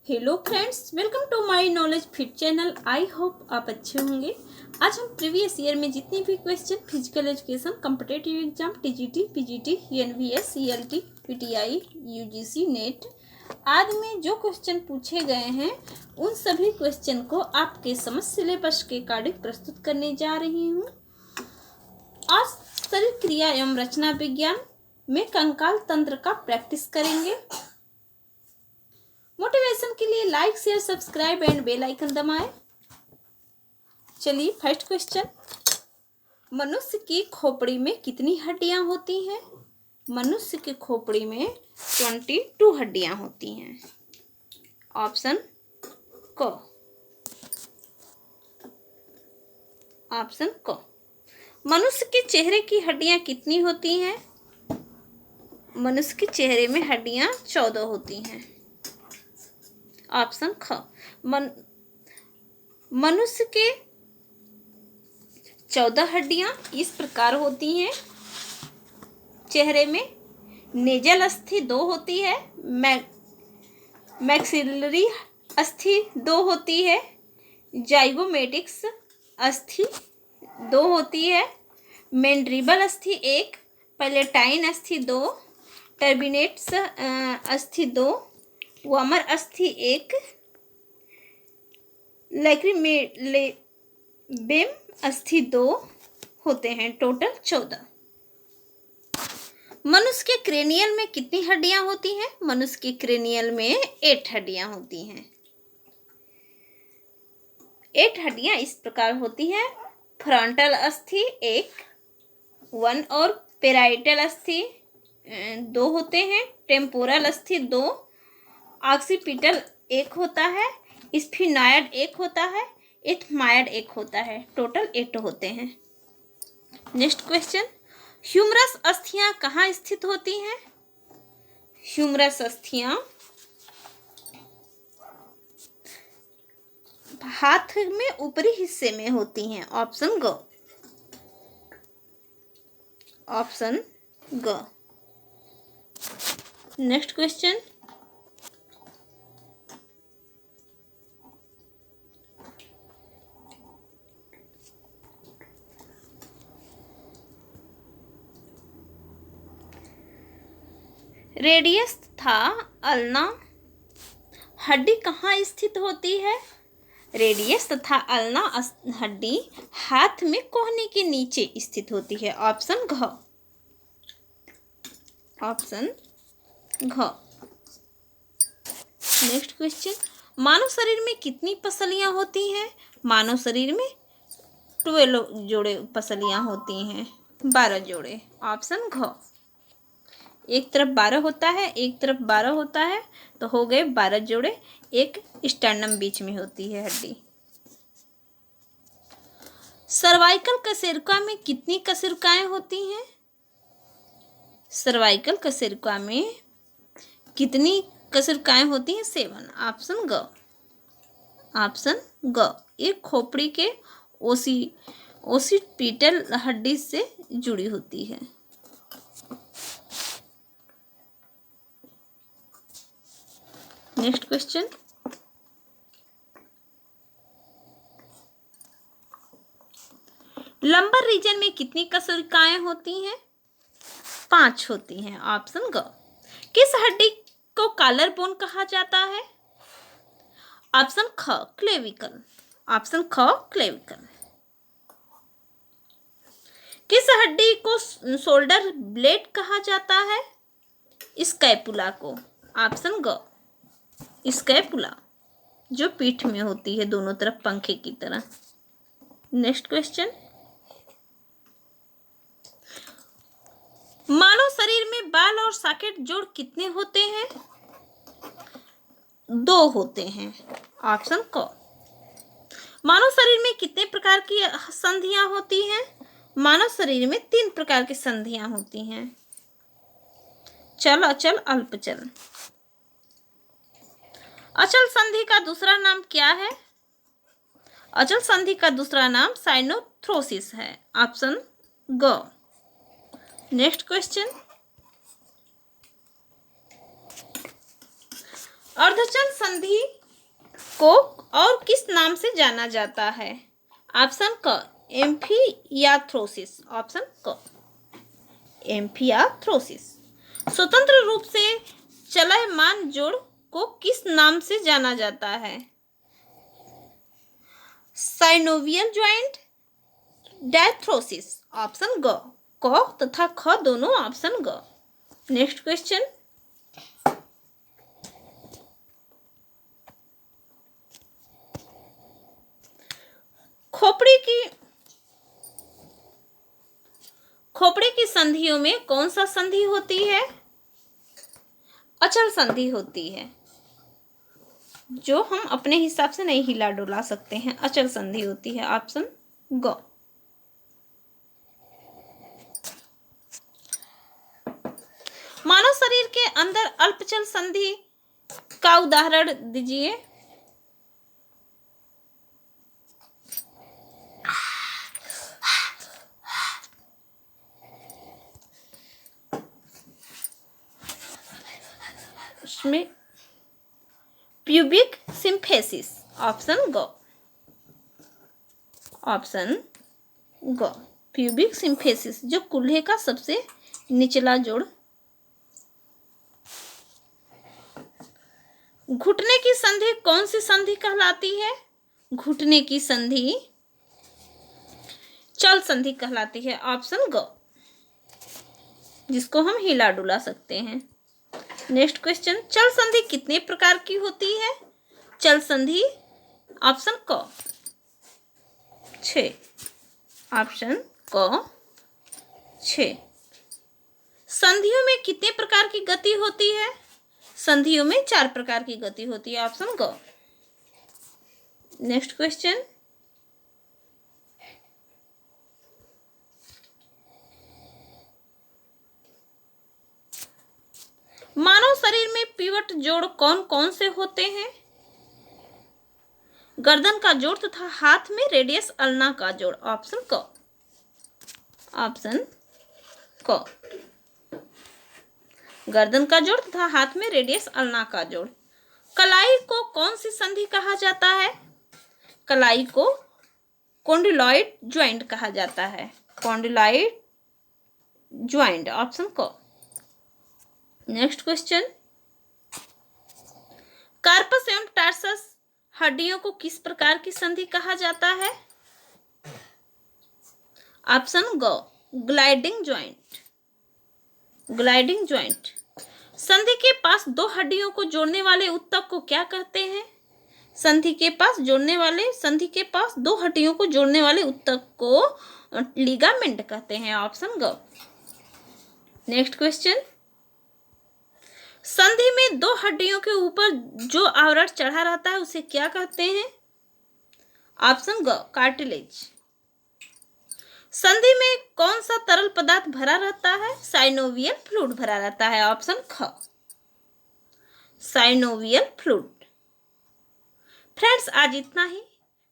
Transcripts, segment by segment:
Hello friends, welcome to my knowledge fit channel. I hope आप अच्छे होंगे। आज हम प्रीवियस ईयर में जितनी भी question physical education, competitive exam, TGT, PGT, NVS, CLT, PTI, UGC, NET आदि में जो क्वेश्चन पूछे गए हैं उन सभी क्वेश्चन को आपके समझ सिलेबस के अकॉर्डिंग प्रस्तुत करने जा रही हूँ। आज शरीर क्रिया एवं रचना विज्ञान में कंकाल तंत्र का प्रैक्टिस करेंगे। मोटिवेशन के लिए like, share, subscribe and bell icon दबाएं। चलिए फर्स्ट क्वेश्चन, मनुष्य की खोपड़ी में कितनी हड्डियां होती हैं? मनुष्य की खोपड़ी में 22 हड्डियां होती हैं। ऑप्शन क। मनुष्य के चेहरे की हड्डियां कितनी होती हैं? मनुष्य के चेहरे में हड्डियां 14 होती हैं। ऑप्शन ख। मनुष्य के 14 हड्डियां इस प्रकार होती हैं। चेहरे में नेजल अस्थि 2 होती है, मैक्सिलरी अस्थि 2 होती है, जाइगोमेटिक्स अस्थि 2 होती है, मैंड्रिबल अस्थि 1, पैलेटाइन अस्थि 2, टर्बिनेट्स अस्थि 2, वामर अस्थि 1, लैक्रिमेबेम अस्थि 2 होते हैं। टोटल 14। मनुष्य के क्रेनियल में कितनी हड्डियां होती हैं? मनुष्य के क्रेनियल में 8 हड्डियां होती हैं। 8 हड्डियां इस प्रकार होती हैं। फ्रंटल अस्थि 1 और पेराइटल अस्थि 2 होते हैं। टेम्पोरल अस्थि 2, ऑक्सीपिटल 1 होता है, स्फिनॉयड 1 होता है, एथमायड 1 होता है। टोटल 8 होते हैं। नेक्स्ट क्वेश्चन, ह्यूमरस अस्थियां कहाँ स्थित होती हैं? ह्यूमरस अस्थियां हाथ में ऊपरी हिस्से में होती हैं। ऑप्शन ग। नेक्स्ट क्वेश्चन, रेडियस तथा अल्ना हड्डी कहाँ स्थित होती है? रेडियस तथा अल्ना हड्डी हाथ में कोहनी के नीचे स्थित होती है। ऑप्शन घ। नेक्स्ट क्वेश्चन, मानव शरीर में कितनी पसलियां होती हैं? मानव शरीर में 12 जोड़े पसलियां होती हैं, 12 जोड़े। ऑप्शन घ। एक तरफ 12 होता है, एक तरफ 12 होता है, तो हो गए 12 जोड़े। एक स्टर्नम बीच में होती है हड्डी। सर्वाइकल कशेरुका में कितनी कशेरुकाएं होती हैं? सर्वाइकल कशेरुका में कितनी कशेरुकाएं होती हैं? 7। ऑप्शन ग। एक खोपड़ी के ओसिपिटल हड्डी से जुड़ी होती है। नेक्स्ट क्वेश्चन, लंबर रीजन में कितनी कशेरुकाएं होती हैं? 5 होती हैं। ऑप्शन ग। किस हड्डी को कॉलर बोन कहा जाता है? ऑप्शन ख, क्लेविकल। क्लेविकल। किस हड्डी को शोल्डर ब्लेड कहा जाता है? स्कैपुला को। ऑप्शन ग, स्कैपुला, जो पीठ में होती है दोनों तरफ पंखे की तरह। नेक्स्ट क्वेश्चन, मानव शरीर में बाल और सॉकेट जोड़ कितने होते हैं? 2 होते हैं। ऑप्शन क। मानव शरीर में कितने प्रकार की संधियां होती हैं? मानव शरीर में 3 प्रकार की संधियां होती हैं। चल, अचल, अल्पचल। अचल संधि का दूसरा नाम क्या है? अचल संधि का दूसरा नाम साइनोथ्रोसिस है। ऑप्शन ग। नेक्स्ट क्वेश्चन, अर्धचल संधि को और किस नाम से जाना जाता है? ऑप्शन क एम्फियाथ्रोसिस, ऑप्शन क एम्फियाथ्रोसिस। स्वतंत्र रूप से चलयमान जोड़ को किस नाम से जाना जाता है? साइनोवियल ज्वाइंट, डायथ्रोसिस, ऑप्शन ग। क तथा ख दोनों ऑप्शन ग। नेक्स्ट क्वेश्चन, खोपड़ी की संधियों में कौन सा संधि होती है? अचल संधि होती है, जो हम अपने हिसाब से नहीं हिला डुला सकते हैं, अचल संधि होती है, ऑप्शन ग। मानव शरीर के अंदर अल्पचल संधि का उदाहरण दीजिए। उसमें प्यूबिक सिम्फेसिस, ऑप्शन ग, ऑप्शन ग। प्यूबिक सिम्फेसिस जो कूल्हे का सबसे निचला जोड़। घुटने की संधि कौन सी संधि कहलाती है? घुटने की संधि चल संधि कहलाती है, ऑप्शन ग, जिसको हम हिला डुला सकते हैं। नेक्स्ट क्वेश्चन, चल संधि कितने प्रकार की होती है? चल संधि ऑप्शन क 6, ऑप्शन क 6। संधियों में कितने प्रकार की गति होती है? संधियों में 4 प्रकार की गति होती है, ऑप्शन ग। नेक्स्ट क्वेश्चन, मानव शरीर में पिवट जोड़ कौन कौन से होते हैं? गर्दन का जोड़ तथा हाथ में रेडियस अल्ना का जोड़, ऑप्शन क, ऑप्शन क। गर्दन का जोड़ तथा हाथ में रेडियस अल्ना का जोड़। कलाई को कौन सी संधि कहा जाता है? कलाई को कॉन्डिलॉइड ज्वाइंट कहा जाता है, कॉन्डिलॉइड ज्वाइंट, ऑप्शन क। नेक्स्ट क्वेश्चन, कार्पस एवं टार्सस हड्डियों को किस प्रकार की संधि कहा जाता है? ऑप्शन ग, ग्लाइडिंग ज्वाइंट, ग्लाइडिंग ज्वाइंट। संधि के पास 2 हड्डियों को जोड़ने वाले ऊतक को क्या कहते हैं? संधि के पास 2 हड्डियों को जोड़ने वाले ऊतक को लिगामेंट कहते हैं, ऑप्शन ग। नेक्स्ट क्वेश्चन, संधि में 2 हड्डियों के ऊपर जो आवरण चढ़ा रहता है उसे क्या कहते हैं? ऑप्शन ग, कार्टिलेज। संधि में कौन सा तरल पदार्थ भरा रहता है? साइनोवियल फ्लूइड भरा रहता है, ऑप्शन ख, साइनोवियल फ्लूइड। फ्रेंड्स, आज इतना ही,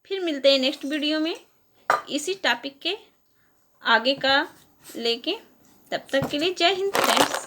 फिर मिलते हैं नेक्स्ट वीडियो में इसी टॉपिक के आगे का लेके। तब तक के लिए जय हिंद फ्रेंड्स।